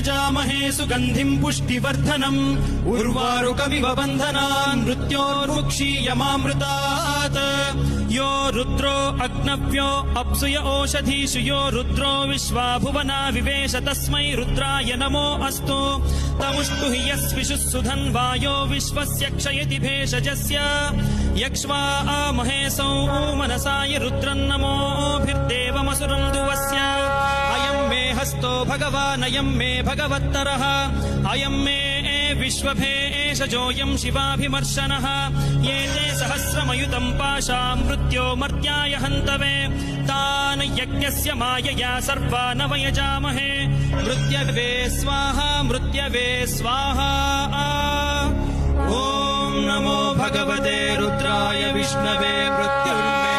यजामहे सुगन्धिम् पुष्टिवर्धनम् उर्वारुकमिव बन्धनान् मृत्योर्मुक्षीयमामृतात् यो रुद्रो अग्नव्यो अप्सुय ओषधीषु यो रुद्रो विश्वा भुवना विवेश तस्मै रुद्राय नमो अस्तु तमुष्टु हि यस्विषुः सुधन्वायो विश्वस्य क्षयति भेषजस्य यक्ष्वा महेशौ मनसाय रुद्रन्नमोभिर्देवमसुरम् दुवस्य अयम् मे हस्तो भगवानयम् मे भगवत्तरः अयम् मे विश्वभेषजोऽयम् शिवाभिमर्शनः ये ते सहस्रमयुतम् पाशाम् मृत्यो मर्त्याय हन्तवे तान् यज्ञस्य मायया सर्वान् वयजामहे मृत्यवे स्वाहा मृत्यवे स्वाहा ॐ नमो भगवते रुद्राय विष्णवे मृत्युर्मे